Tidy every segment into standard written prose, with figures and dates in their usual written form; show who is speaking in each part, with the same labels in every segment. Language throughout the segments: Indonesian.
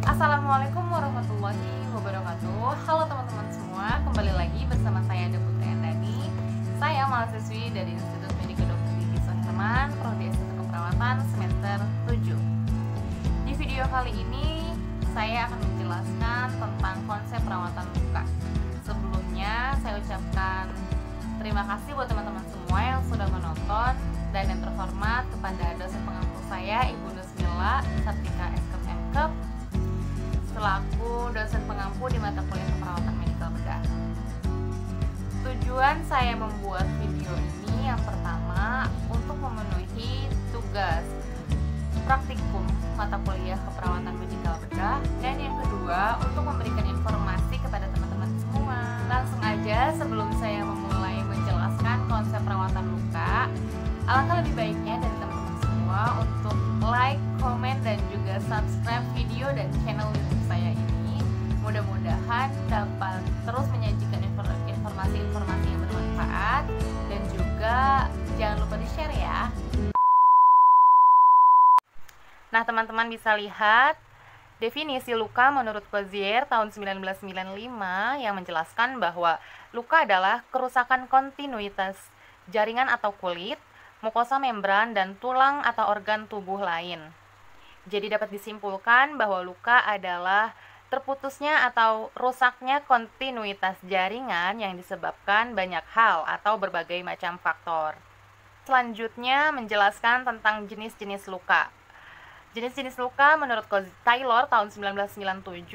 Speaker 1: Assalamualaikum warahmatullahi wabarakatuh. Halo teman-teman semua, kembali lagi bersama saya Ade Putri Andani. Saya mahasiswi dari Institut Medik Dr. Gigi Suherman, Prodi S1 Keperawatan semester 7. Di video kali ini saya akan menjelaskan tentang konsep perawatan luka. Sebelumnya saya ucapkan terima kasih buat teman-teman semua yang sudah menonton, dan yang terhormat kepada dosen pengampu saya Ibu Nusmila Sartika Eskep selaku dosen pengampu di mata kuliah keperawatan medikal bedah. Tujuan saya membuat video ini yang pertama untuk memenuhi tugas praktikum mata kuliah keperawatan medikal bedah, dan yang kedua untuk memberikan informasi kepada teman-teman semua. Langsung aja sebelum saya memulai menjelaskan konsep perawatan luka, alangkah lebih baiknya dari teman-teman semua untuk like, komen, dan juga subscribe video dan channel YouTube saya ini. Mudah-mudahan dapat terus menyajikan informasi-informasi yang bermanfaat, dan juga jangan lupa di-share ya. Nah, teman-teman bisa lihat definisi luka menurut Cozier tahun 1995 yang menjelaskan bahwa luka adalah kerusakan kontinuitas jaringan atau kulit, mukosa membran, dan tulang atau organ tubuh lain. Jadi dapat disimpulkan bahwa luka adalah terputusnya atau rusaknya kontinuitas jaringan yang disebabkan banyak hal atau berbagai macam faktor. Selanjutnya menjelaskan tentang jenis-jenis luka. Jenis-jenis luka menurut Taylor tahun 1997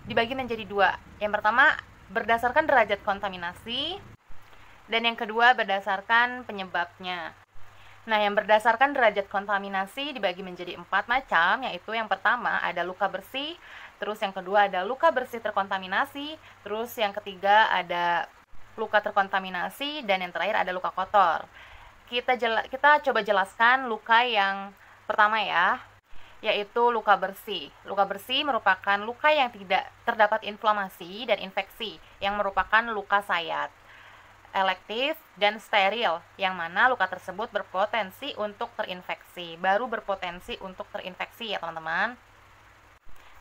Speaker 1: dibagi menjadi dua. Yang pertama berdasarkan derajat kontaminasi, dan yang kedua berdasarkan penyebabnya. Nah, yang berdasarkan derajat kontaminasi dibagi menjadi 4 macam, yaitu yang pertama ada luka bersih, terus yang kedua ada luka bersih terkontaminasi, terus yang ketiga ada luka terkontaminasi, dan yang terakhir ada luka kotor. Kita coba jelaskan luka yang pertama ya, yaitu luka bersih. Luka bersih merupakan luka yang tidak terdapat inflamasi dan infeksi, yang merupakan luka sayat, elektif, dan steril, yang mana luka tersebut berpotensi untuk terinfeksi. Baru berpotensi untuk terinfeksi ya teman-teman.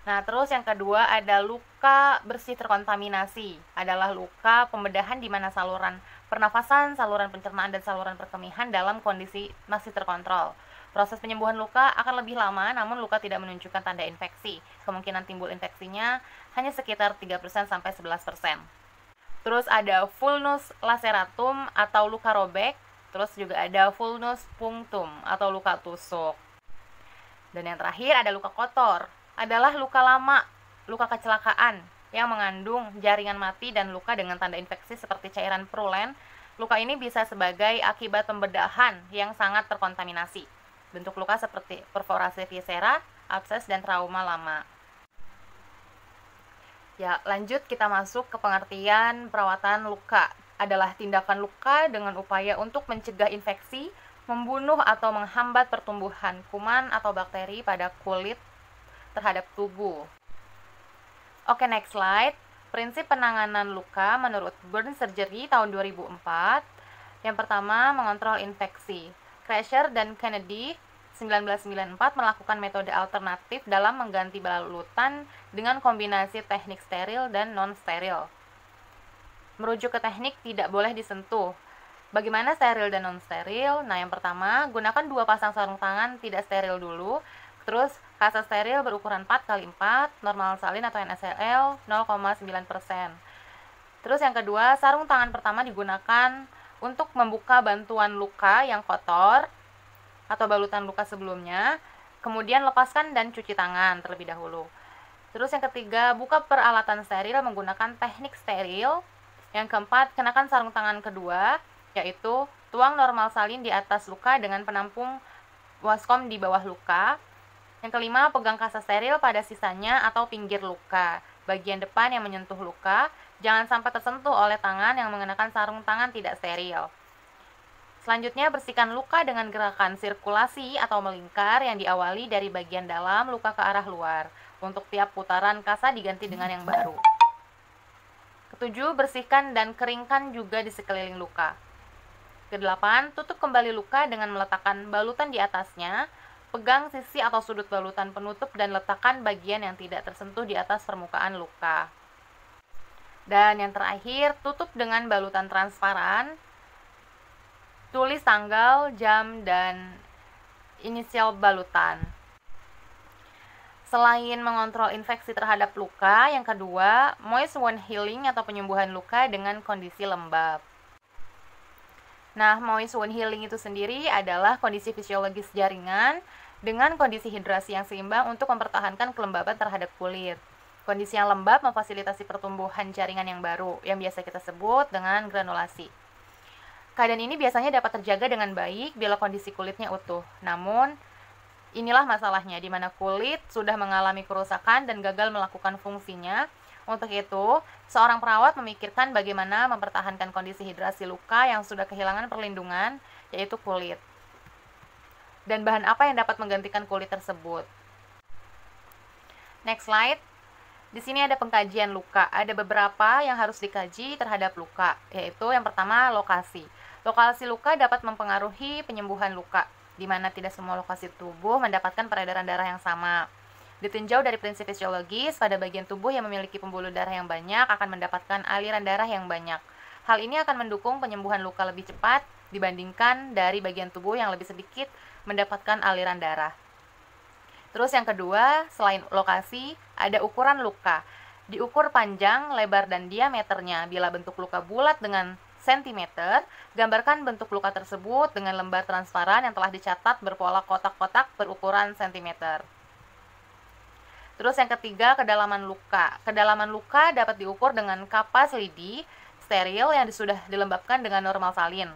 Speaker 1: Nah, terus yang kedua ada luka bersih terkontaminasi. Adalah luka pembedahan di mana saluran pernafasan, saluran pencernaan, dan saluran perkemihan dalam kondisi masih terkontrol. Proses penyembuhan luka akan lebih lama, namun luka tidak menunjukkan tanda infeksi. Kemungkinan timbul infeksinya hanya sekitar 3% sampai 11%. Terus ada vulnus laceratum atau luka robek. Terus juga ada vulnus punctum atau luka tusuk. Dan yang terakhir ada luka kotor. Adalah luka lama, luka kecelakaan yang mengandung jaringan mati dan luka dengan tanda infeksi seperti cairan purulent. Luka ini bisa sebagai akibat pembedahan yang sangat terkontaminasi. Bentuk luka seperti perforasi viscera, abses, dan trauma lama. Ya, lanjut kita masuk ke pengertian perawatan luka. Adalah tindakan luka dengan upaya untuk mencegah infeksi, membunuh atau menghambat pertumbuhan kuman atau bakteri pada kulit terhadap tubuh. Oke, next slide. Prinsip penanganan luka menurut Burn Surgery tahun 2004. Yang pertama, mengontrol infeksi. Krasher dan Kennedy 1994 melakukan metode alternatif dalam mengganti balutan dengan kombinasi teknik steril dan non-steril. Merujuk ke teknik tidak boleh disentuh. Bagaimana steril dan non-steril? Nah, yang pertama, gunakan 2 pasang sarung tangan tidak steril dulu. Terus, kaca steril berukuran 4x4, normal salin atau NaCl 0,9%. Terus yang kedua, sarung tangan pertama digunakan untuk membuka bantuan luka yang kotor atau balutan luka sebelumnya, kemudian lepaskan dan cuci tangan terlebih dahulu. Terus yang ketiga, buka peralatan steril menggunakan teknik steril. Yang keempat, kenakan sarung tangan kedua, yaitu tuang normal salin di atas luka dengan penampung waskom di bawah luka. Yang kelima, pegang kaca steril pada sisanya atau pinggir luka. Bagian depan yang menyentuh luka jangan sampai tersentuh oleh tangan yang mengenakan sarung tangan tidak steril. Selanjutnya, bersihkan luka dengan gerakan sirkulasi atau melingkar yang diawali dari bagian dalam luka ke arah luar. Untuk tiap putaran kasa diganti dengan yang baru. Ketujuh, bersihkan dan keringkan juga di sekeliling luka. Kedelapan, tutup kembali luka dengan meletakkan balutan di atasnya. Pegang sisi atau sudut balutan penutup dan letakkan bagian yang tidak tersentuh di atas permukaan luka. Dan yang terakhir, tutup dengan balutan transparan. Tulis tanggal, jam, dan inisial balutan. Selain mengontrol infeksi terhadap luka, yang kedua, moist wound healing atau penyembuhan luka dengan kondisi lembab. Nah, moist wound healing itu sendiri adalah kondisi fisiologis jaringan dengan kondisi hidrasi yang seimbang untuk mempertahankan kelembaban terhadap kulit. Kondisi yang lembab memfasilitasi pertumbuhan jaringan yang baru, yang biasa kita sebut dengan granulasi. Keadaan ini biasanya dapat terjaga dengan baik bila kondisi kulitnya utuh. Namun, inilah masalahnya, di mana kulit sudah mengalami kerusakan dan gagal melakukan fungsinya. Untuk itu, seorang perawat memikirkan bagaimana mempertahankan kondisi hidrasi luka yang sudah kehilangan perlindungan, yaitu kulit. Dan bahan apa yang dapat menggantikan kulit tersebut? Next slide. Di sini ada pengkajian luka. Ada beberapa yang harus dikaji terhadap luka, yaitu yang pertama, lokasi. Lokasi luka dapat mempengaruhi penyembuhan luka, di mana tidak semua lokasi tubuh mendapatkan peredaran darah yang sama. Ditinjau dari prinsip fisiologis, pada bagian tubuh yang memiliki pembuluh darah yang banyak akan mendapatkan aliran darah yang banyak. Hal ini akan mendukung penyembuhan luka lebih cepat dibandingkan dari bagian tubuh yang lebih sedikit mendapatkan aliran darah. Terus yang kedua, selain lokasi, ada ukuran luka. Diukur panjang, lebar, dan diameternya. Bila bentuk luka bulat dengan sentimeter, gambarkan bentuk luka tersebut dengan lembar transparan yang telah dicatat berpola kotak-kotak berukuran sentimeter. Terus yang ketiga, kedalaman luka. Kedalaman luka dapat diukur dengan kapas lidi steril yang sudah dilembabkan dengan normal salin.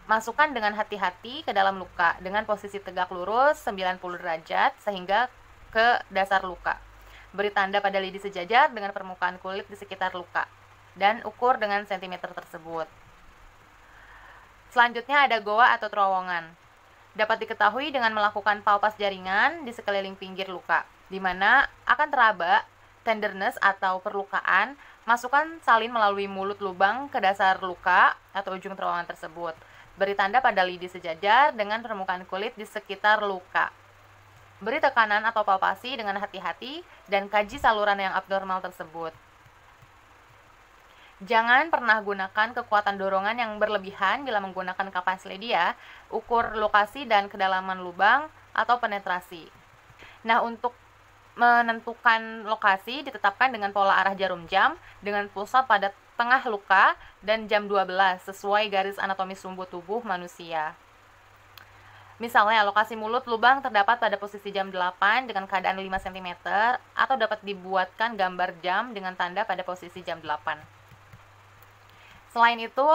Speaker 1: Masukkan dengan hati-hati ke dalam luka dengan posisi tegak lurus 90 derajat sehingga ke dasar luka. Beri tanda pada lidi sejajar dengan permukaan kulit di sekitar luka dan ukur dengan sentimeter tersebut. Selanjutnya ada goa atau terowongan. Dapat diketahui dengan melakukan palpas jaringan di sekeliling pinggir luka, di mana akan teraba tenderness atau perlukaan. Masukkan salin melalui mulut lubang ke dasar luka atau ujung terowongan tersebut. Beri tanda pada lidi sejajar dengan permukaan kulit di sekitar luka. Beri tekanan atau palpasi dengan hati-hati dan kaji saluran yang abnormal tersebut. Jangan pernah gunakan kekuatan dorongan yang berlebihan bila menggunakan kapas lidi ya. Ukur lokasi dan kedalaman lubang atau penetrasi. Nah, untuk menentukan lokasi ditetapkan dengan pola arah jarum jam dengan pusat pada tengah luka dan jam 12 sesuai garis anatomis sumbu tubuh manusia. Misalnya, lokasi mulut lubang terdapat pada posisi jam 8 dengan keadaan 5 cm atau dapat dibuatkan gambar jam dengan tanda pada posisi jam 8. Selain itu,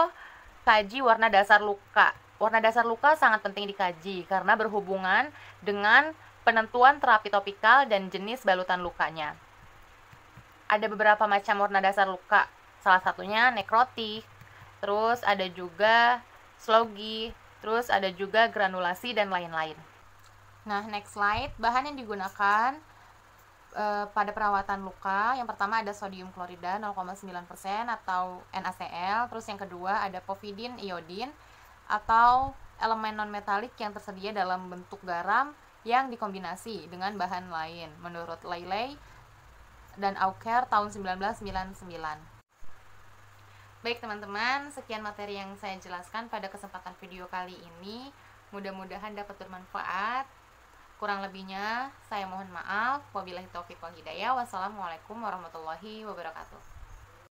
Speaker 1: kaji warna dasar luka. Warna dasar luka sangat penting dikaji karena berhubungan dengan penentuan terapi topikal dan jenis balutan lukanya. Ada beberapa macam warna dasar luka. Salah satunya nekrotik, terus ada juga slogi, terus ada juga granulasi dan lain-lain. Nah, next slide. Bahan yang digunakan pada perawatan luka, yang pertama ada sodium klorida 0,9% atau NaCl. Terus yang kedua ada povidin iodin atau elemen non-metalik yang tersedia dalam bentuk garam yang dikombinasi dengan bahan lain menurut Leyley dan Auker tahun 1999. Baik teman-teman, sekian materi yang saya jelaskan pada kesempatan video kali ini. Mudah-mudahan dapat bermanfaat. Kurang lebihnya saya mohon maaf. Wabillahi taufiq wal hidayah. Wassalamualaikum warahmatullahi wabarakatuh.